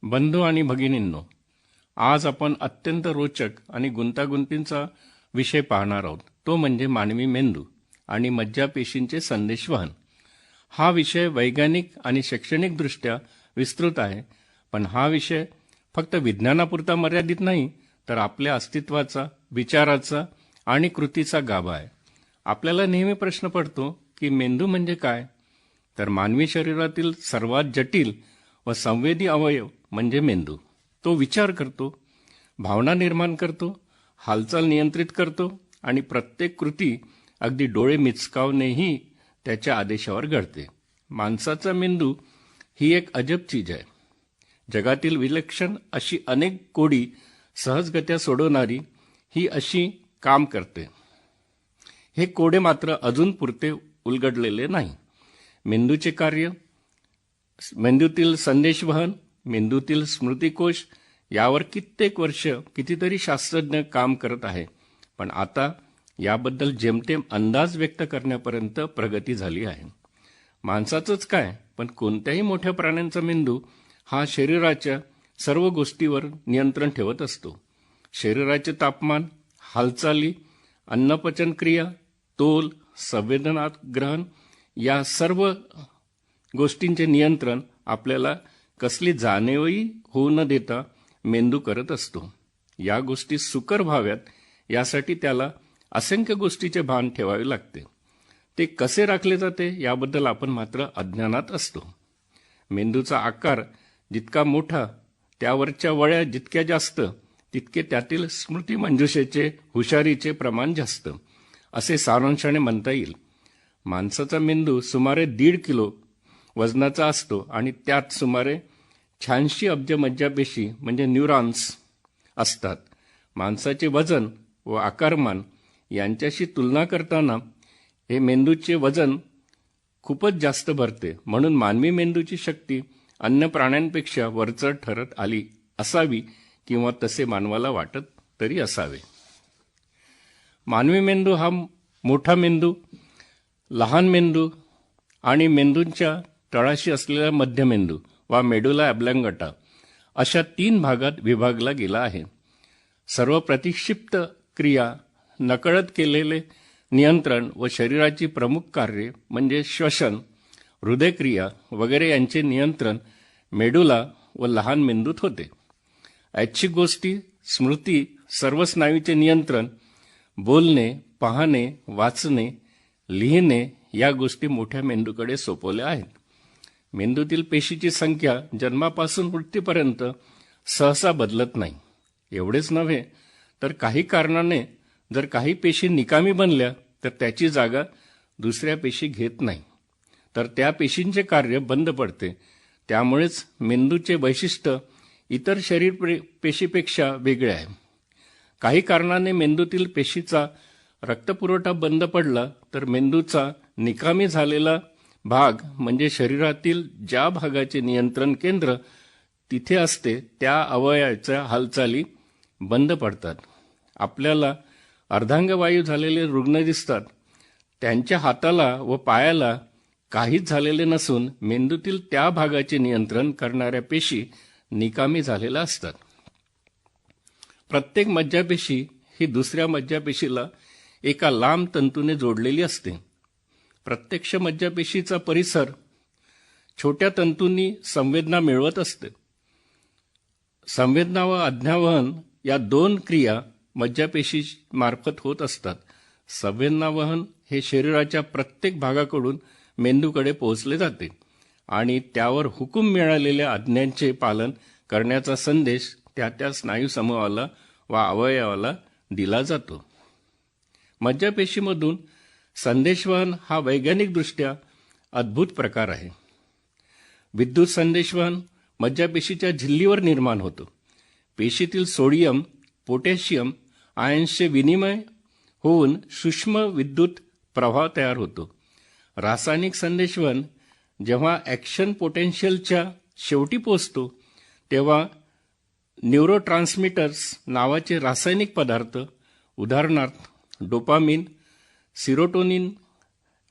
बंधू आणि भगिनींनो, आज आपण अत्यंत रोचक आणि गुंतागुंतीचा विषय पाहणार आहोत. तो म्हणजे मानवी मेंदू आणि मज्जापेशींचे संदेशवहन. हा विषय वैज्ञानिक आणि शैक्षणिकदृष्ट्या विस्तृत आहे, पण हा विषय फक्त विज्ञानापुरता मर्यादित नाही, तर आपल्या अस्तित्वाचा, विचाराचा आणि कृतीचा गाभा आहे. आपल्याला नेहमी प्रश्न पडतो की मेंदू म्हणजे काय? तर मानवी शरीरातील सर्वात जटिल व संवेदी अवयव म्हणजे मेंदू. तो विचार करतो, भावना निर्माण करतो, हालचाल नियंत्रित करतो आणि प्रत्येक कृती अगदी डोळे मिचकावूनही त्याच्या आदेशावर घडते. माणसाचा मेंदू ही एक अजब चीज आहे. जगातील विलक्षण अशी अनेक कोडी सहजगत्या सोडवणारी ही अशी काम करते. हे कोडे मात्र अजून पुरते उलगडलेले नाही. मेंदूचे कार्य, मेंदूतील संदेशवहन, मेंदूतील स्मृतिकोश यावर कित्येक वर्ष कितीतरी शास्त्रज्ञ काम करत आहे. पण आता याबद्दल जेमतेम अंदाज व्यक्त करण्यापर्यंत प्रगती झाली आहे. माणसाचंच काय, पण कोणत्याही मोठ्या प्राण्यांचा मेंदू हा शरीराच्या सर्व गोष्टीवर नियंत्रण ठेवत असतो. शरीराचे तापमान, हालचाली, अन्नपचन क्रिया, तोल, संवेदना ग्रहण या सर्व गोष्टींचे नियंत्रण आपल्याला कसली जाणीवही होऊ न देता मेंदू करत असतो. या गोष्टी सुकर व्हाव्यात यासाठी त्याला असंख्य गोष्टीचे भान ठेवावे लागते. ते कसे राखले जाते याबद्दल आपण मात्र अज्ञानात असतो. मेंदूचा आकार जितका मोठा, त्यावरच्या वळ्या जितक्या जास्त, तितके त्यातील स्मृतिमंजुषेचे, हुशारीचे प्रमाण जास्त, असे सारांशाने म्हणता येईल. माणसाचा मेंदू सुमारे 1.5 किलो वजनाचा असतो आणि त्यात सुमारे 86 अब्ज मज्जापेशी म्हणजे न्यूरॉन्स असतात. माणसाचे वजन व आकारमान यांच्याशी तुलना करताना हे मेंदूचे वजन खूपच जास्त भरते. म्हणून मानवी मेंदूची शक्ती अन्य प्राण्यांपेक्षा वरचढ ठरत आली असावी किंवा तसे मानवाला वाटत तरी असावे. मानवी मेंदू हा मोठा मेंदू, लहान मेंदू आणि मेंदूंच्या तळाशी असलेला मध्यमेंदू वा मेडुला ऑब्लांगटा अशा 3 भागात विभागला गेला आहे. सर्व प्रतिक्षिप्त क्रिया, नकळत केलेले नियंत्रण व शरीराची प्रमुख कार्ये म्हणजे श्वसन, हृदयक्रिया वगैरे यांचे नियंत्रण मेडुला व लहान मेंदूत होते. ऐच्छिक गोष्टी, स्मृती, सर्व स्नायूचे नियंत्रण, बोलणे, पाहणे, वाचणे, लिहिणे या गोष्टी मोठ्या मेंदूकडे सोपवल्या आहेत. मेंदूतील पेशीची संख्या जन्मापासून मृत्यूपर्यंत सहसा बदलत नाही. एवढेच नव्हे तर काही कारणाने जर काही पेशी निकामी बनल्या तर त्याची जागा दुसऱ्या पेशी घेत नाही, तर त्या पेशींचे कार्य बंद पडते. त्यामुळेच मेंदूचे वैशिष्ट्य इतर शरीर पेशीपेक्षा वेगळे आहे. काही कारणाने मेंदूतील पेशीचा रक्तपुरवठा बंद पडला तर मेंदूचा निकामी झालेला भाग म्हणजे शरीरातील ज्या भागाचे नियंत्रण केंद्र तिथे असते त्या अवयवाच्या हालचाली बंद पडतात. आपल्याला अर्धांगवायू झालेले रुग्ण दिसतात. त्यांच्या हाताला व पायाला काहीच झालेले नसून मेंदूतील त्या भागाचे नियंत्रण करणाऱ्या पेशी निकामी झालेल्या असतात. प्रत्येक मज्जापेशी ही दुसऱ्या मज्जापेशीला एका लांब तंतूने जोडलेली असते. प्रत्यक्ष मज्जापेशीचा परिसर छोट्या तंतूंनी संवेदना मिळवत असते. संवेदना व आज्ञावहन या 2 क्रिया मज्जापेशी मार्फत होत असतात. संवेदनावहन हे शरीराच्या प्रत्येक भागाकडून मेंदूकडे पोहोचले जाते आणि त्यावर हुकूम मिळालेल्या आज्ञांचे पालन करण्याचा संदेश त्या स्नायू समूहाला वा अवयवाला दिला जातो. मज्जापेशीमधून संदेशवहन हा वैज्ञानिकदृष्ट्या अद्भुत प्रकार आहे. विद्युत संदेशवहन मज्जापेशीच्या झिल्लीवर निर्माण होतो. पेशीतील सोडियम, पोटॅशियम आयन्सचे विनिमय होऊन सूक्ष्म विद्युत प्रवाह तयार होतो. रासायनिक संदेशवहन जेव्हा ॲक्शन पोटेन्शियलच्या शेवटी पोहोचतो तेव्हा न्यूरोट्रान्समीटर्स नावाचे रासायनिक पदार्थ, उदाहरणार्थ डोपामिन, सिरोटोनिन,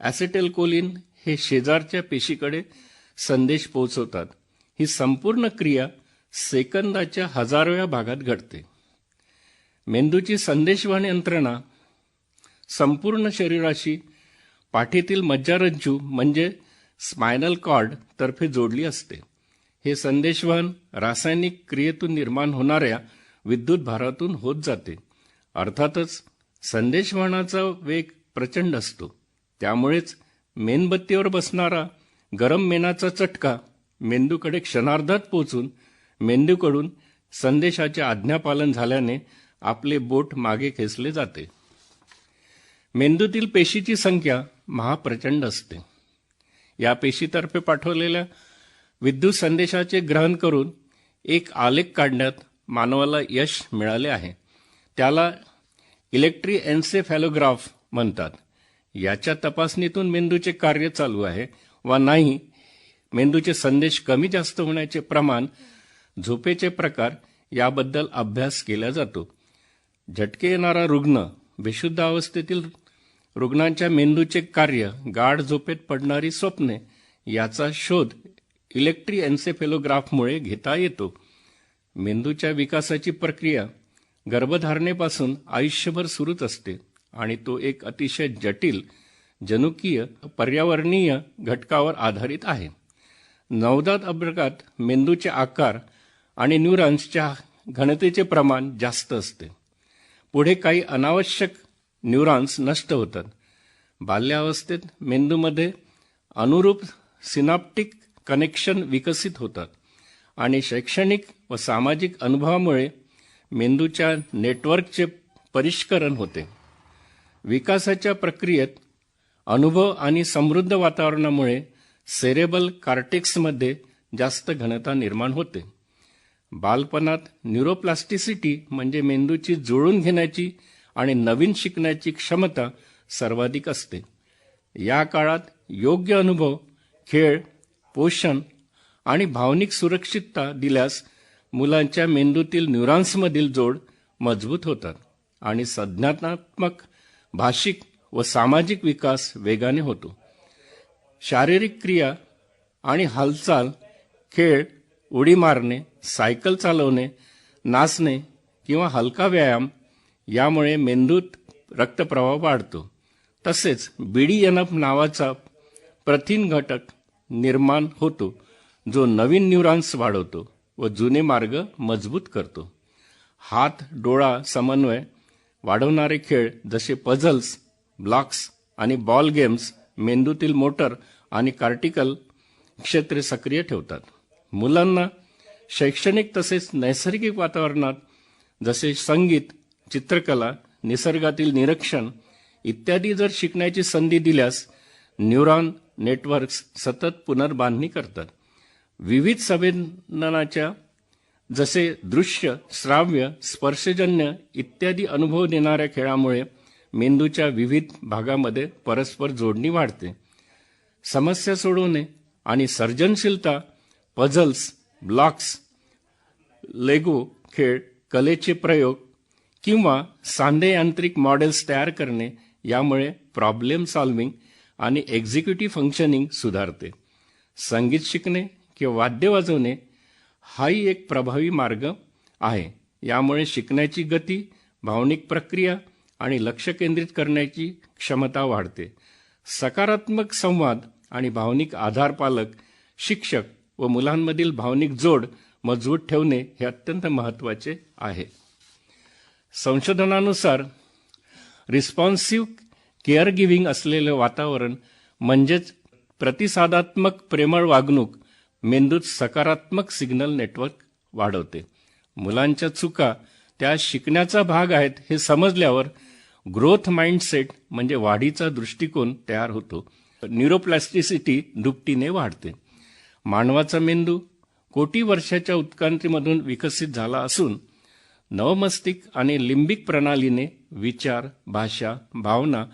ॲसेटिलकोलिन हे शेजारच्या पेशीकडे संदेश पोहोचवतात. ही संपूर्ण क्रिया सेकंदाच्या हजारोव्या भागात घडते. मेंदूची संदेशवहन यंत्रणा संपूर्ण शरीराशी पाठीतील मज्जारज्जू म्हणजे स्पायनल कॉर्ड तर्फे जोडली असते. हे संदेशवहन रासायनिक क्रियेतून निर्माण होणाऱ्या विद्युत भारातून होत जाते. अर्थातच संदेशवहनाचा वेग प्रचंड असतो. त्यामुळेच मेणबत्तीवर बसणारा गरम मेणाचा चटका मेंदूकडे क्षणार्धात पोहोचून मेंदूकडून संदेशाचे आज्ञापालन झाल्याने आपले बोट मागे खेचले जाते. मेंदूतील पेशीची संख्या महाप्रचंड असते. या पेशीतर्फे पाठवलेल्या विद्युत संदेशाचे ग्रहण करून एक आलेख काढण्यात मानवाला यश मिळाले आहे. त्याला इलेक्ट्रोएन्सेफॅलोग्राफ म्हणतात. याच्या तपासणीतून मेंदूचे कार्य चालू आहे वा नाही, मेंदूचे संदेश कमी जास्त होण्याचे प्रमाण, झोपेचे प्रकार याबद्दल अभ्यास केला जातो. झटके येणारा रुग्ण, बेशुद्ध अवस्थेतील रुग्णांच्या मेंदूचे कार्य, गाढ झोपेत पडणारी स्वप्ने याचा शोध इलेक्ट्रोएन्सेफॅलोग्राफमुळे घेता येतो. मेंदूच्या विकासाची प्रक्रिया गर्भधारणेपासून आयुष्यभर सुरूच असते आणि तो एक अतिशय जटिल, जनुकीय, पर्यावरणीय घटकावर आधारित आहे. नवजात अर्भकात मेंदूचे आकार आणि न्यूरॉन्सच्या घनतेचे प्रमाण जास्त असते. पुढे काही अनावश्यक न्यूरॉन्स नष्ट होतात. बाल्यावस्थेत मेंदूमध्ये अनुरूप सिनाप्टिक कनेक्शन विकसित होतात आणि शैक्षणिक व सामाजिक अनुभवामुळे मेंदूच्या नेटवर्कचे परिष्करण होते. विकासाच्या प्रक्रियेत अनुभव आणि समृद्ध वातावरणामुळे सेरेबल कॉर्टेक्समध्ये जास्त घनता निर्माण होते. बालपणात न्यूरोप्लास्टिसिटी म्हणजे मेंदूची जुळवून घेण्याची आणि नवीन शिकण्याची क्षमता सर्वाधिक असते. या काळात योग्य अनुभव, खेळ, पोषण आणि भावनिक सुरक्षितता दिल्यास मुलांच्या मेंदूतील न्यूरॉन्समधील जोड मजबूत होतात आणि संज्ञानात्मक, भाषिक व सामाजिक विकास वेगाने होतो. शारीरिक क्रिया आणि हालचाल, खेळ, उडी मारणे, सायकल चालवणे, नाचणे किंवा हलका व्यायाम यामुळे मेंदूत रक्तप्रवाह वाढतो. तसेच BDNF नावाचा प्रथिन घटक निर्माण होतो जो नवीन न्यूरॉन्स वाढवतो व जुने मार्ग मजबूत करतो. हात डोळा समन्वय वाढवणारे खेळ जसे पझल्स, ब्लॉक्स आणि बॉल गेम्स मेंदूतील मोटर आणि कॉर्टिकल क्षेत्रे सक्रिय ठेवतात. मुलांना शैक्षणिक तसेच नैसर्गिक वातावरणात जसे संगीत, चित्रकला, निसर्गातील निरीक्षण इत्यादी जर शिकण्याची संधी दिल्यास न्यूरॉन नेटवर्क्स सतत पुनर्बांधणी करतात. विविध संवेदनाच्या जसे दृश्य, श्राव्य, स्पर्शजन्य इत्यादी अनुभव देणाऱ्या खेळामुळे मेंदूच्या विविध भागामध्ये परस्पर जोडणी वाढते. समस्या सोडवणे आणि सर्जनशीलता, पझल्स, ब्लॉक्स, लेगो खेळ, कलेचे प्रयोग किंवा सांधे यांत्रिक मॉडेल्स तयार करणे यामुळे प्रॉब्लेम सॉल्व्हिंग आणि एक्झिक्युटिव्ह फंक्शनिंग सुधारते. संगीत शिकणे किंवा वाद्य वाजवणे हाही एक प्रभावी मार्ग आहे. यामुळे शिकण्याची गती, भावनिक प्रक्रिया आणि लक्ष केंद्रित करण्याची क्षमता वाढते. सकारात्मक संवाद आणि भावनिक आधार पालक, शिक्षक व मुलांमधील भावनिक जोड मजबूत ठेवणे हे अत्यंत महत्त्वाचे आहे. संशोधनानुसार रिस्पॉन्सिव्ह केअर गिव्हिंग असलेले वातावरण म्हणजेच प्रतिसादात्मक प्रेमळ वागणूक मेंदूत सकारात्मक सिग्नल नेटवर्क वाढवते. मुलांच्या चुका त्या शिकण्याचा भाग आहेत हे समजल्यावर ग्रोथ माइंडसेट म्हणजे वाढीचा दृष्टिकोन तयार होतो. न्यूरोप्लास्टिसिटी दुपटीने वाढते. मानवाचा मेंदू कोटी वर्षाच्या उत्क्रांतीमधून विकसित झाला असून नवमस्तिक आणि लिंबिक प्रणालीने विचार, भाषा, भावना,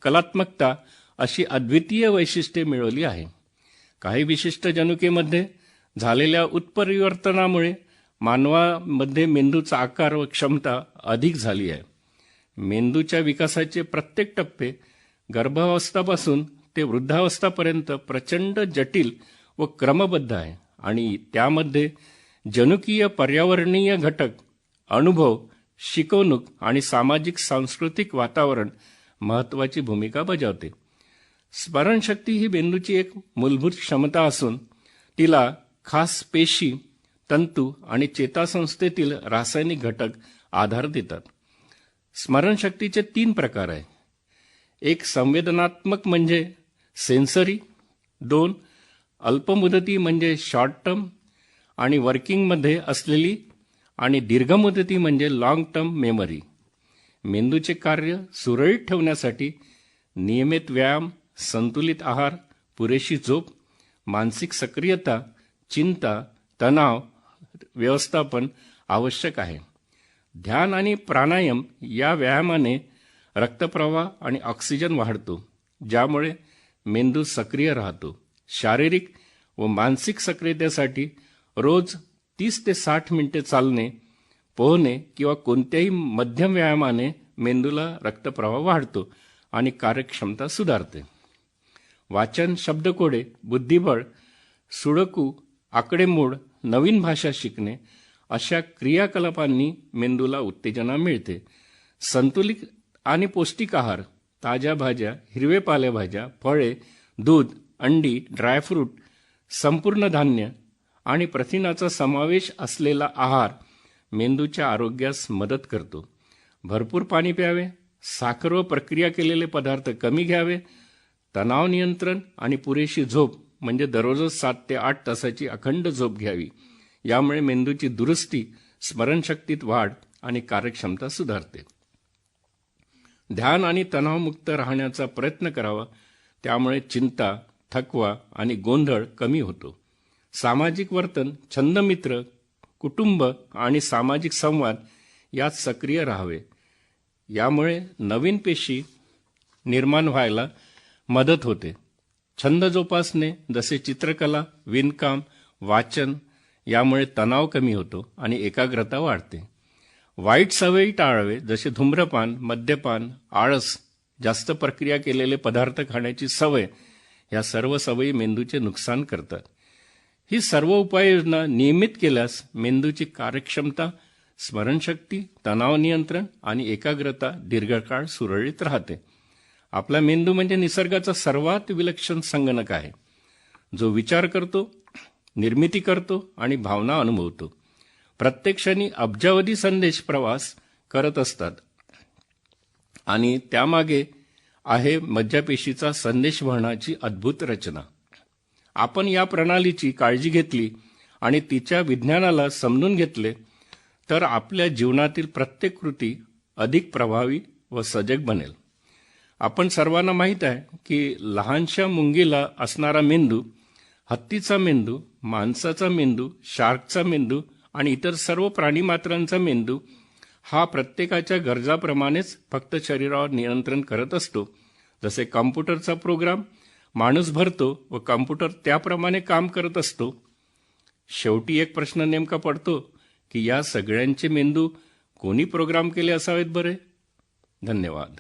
कलात्मकता अशी अद्वितीय वैशिष्ट्ये मिळवली आहे. काही विशिष्ट जनुकेमध्ये झालेल्या उत्परिवर्तनामुळे मानवामध्ये मेंदूचा आकार व क्षमता अधिक झाली आहे. मेंदूच्या विकासाचे प्रत्येक टप्पे गर्भावस्थापासून ते वृद्धावस्थापर्यंत प्रचंड जटिल व क्रमबद्ध आहे आणि त्यामध्ये जनुकीय पर्यावरणीय घटक, अनुभव, शिकवणूक आणि सामाजिक सांस्कृतिक वातावरण महत्त्वाची भूमिका बजावते. स्मरणशक्ती ही मेंदूची एक मूलभूत क्षमता असून तिला खास पेशी, तंतू आणि चेतासंस्थेतील रासायनिक घटक आधार देतात. स्मरणशक्तीचे 3 प्रकार आहेत. एक संवेदनात्मक म्हणजे सेन्सरी, 2 अल्पमुदती म्हणजे शॉर्ट टर्म आणि वर्किंगमध्ये असलेली, आणि दीर्घमुदती म्हणजे लॉंग टर्म मेमरी. मेंदूचे कार्य सुरळीत ठेवण्यासाठी नियमित व्यायाम, संतुलित आहार, पुरेशी झोप, मानसिक सक्रियता, चिंता, तणाव व्यवस्थापन आवश्यक आहे. ध्यान आणि प्राणायाम या व्यायामाने रक्तप्रवाह आणि ऑक्सिजन वाढतो, ज्यामुळे मेंदू सक्रिय राहतो. शारीरिक व मानसिक सक्रियतेसाठी रोज 30 ते 60 मिनिटे चालणे, पोहणे किंवा कोणत्याही मध्यम व्यायामाने मेंदूला रक्तप्रवाह वाढतो आणि कार्यक्षमता सुधारते. वाचन, शब्दकोडे, बुद्धिबळ, सुडोकू, आकडेमोड, नवीन भाषा शिकणे अशा क्रियाकलापांनी मेंदूला उत्तेजना मिळते. संतुलित आणि पौष्टिक आहार, ताज्या भाज्या, हिरवे पालेभाज्या, फळे, दूध, अंडी, ड्रायफ्रूट, संपूर्ण धान्य आणि प्रथिनाचा समावेश असलेला आहार मेंदूच्या आरोग्यास मदत करतो. भरपूर पाणी प्यावे, साखर व प्रक्रिया केलेले पदार्थ कमी घ्यावे, तणाव नियंत्रण आणि पुरेशी झोप म्हणजे दररोज 7 ते 8 तासाची अखंड झोप घ्यावी. यामुळे मेंदूची दुरुस्ती, स्मरणशक्तीत वाढ आणि कार्यक्षमता सुधारते. ध्यान आणि तणावमुक्त राहण्याचा प्रयत्न करावा, त्यामुळे चिंता, थकवा आणि गोंधळ कमी होतो. सामाजिक वर्तन, छंदमित्र, कुटुंब आणि सामाजिक संवाद यात सक्रिय राहावे. यामुळे नवीन पेशी निर्माण व्हायला मदत होते. छंद जोपासणे जसे चित्रकला, विणकाम, वाचन यामुळे तणाव कमी होतो आणि एकाग्रता वाढते. वाईट सवयी टाळावे जसे धूम्रपान, मद्यपान, आळस, जास्त प्रक्रिया केलेले पदार्थ खाण्याची सवय, या सर्व सवयी मेंदूचे नुकसान करतात. ही सर्व उपाययोजना नियमित केल्यास मेंदूची कार्यक्षमता, स्मरणशक्ती, तणाव नियंत्रण आणि एकाग्रता दीर्घकाळ सुरळीत राहते. आपला मेंदू म्हणजे निसर्गाचा सर्वात विलक्षण संगणक आहे, जो विचार करतो, निर्मिती करतो आणि भावना अनुभवतो. प्रत्येक क्षणी अब्जावधी संदेश प्रवास करत असतात आणि त्यामागे आहे मज्जापेशीचा संदेशवहनाची अद्भुत रचना. आपण या प्रणालीची काळजी घेतली आणि तिच्या विज्ञानाला समजून घेतले तर आपल्या जीवनातील प्रत्येक कृती अधिक प्रभावी व सजग बनेल. आपण सर्वांना माहीत आहे की लहानशा मुंगीला असणारा मेंदू, हत्तीचा मेंदू, माणसाचा मेंदू, शार्कचा मेंदू आणि इतर सर्व प्राणीमात्रांचा मेंदू हा प्रत्येकाच्या गरजाप्रमाणेच फक्त शरीरावर नियंत्रण करत असतो. जसे कॉम्प्युटरचा प्रोग्राम माणूस भरतो व कॉम्प्युटर त्याप्रमाणे काम करत असतो. शेवटी एक प्रश्न नेमका पडतो की या सगळ्यांचे मेंदू कोणी प्रोग्राम केले असावेत बरे? धन्यवाद.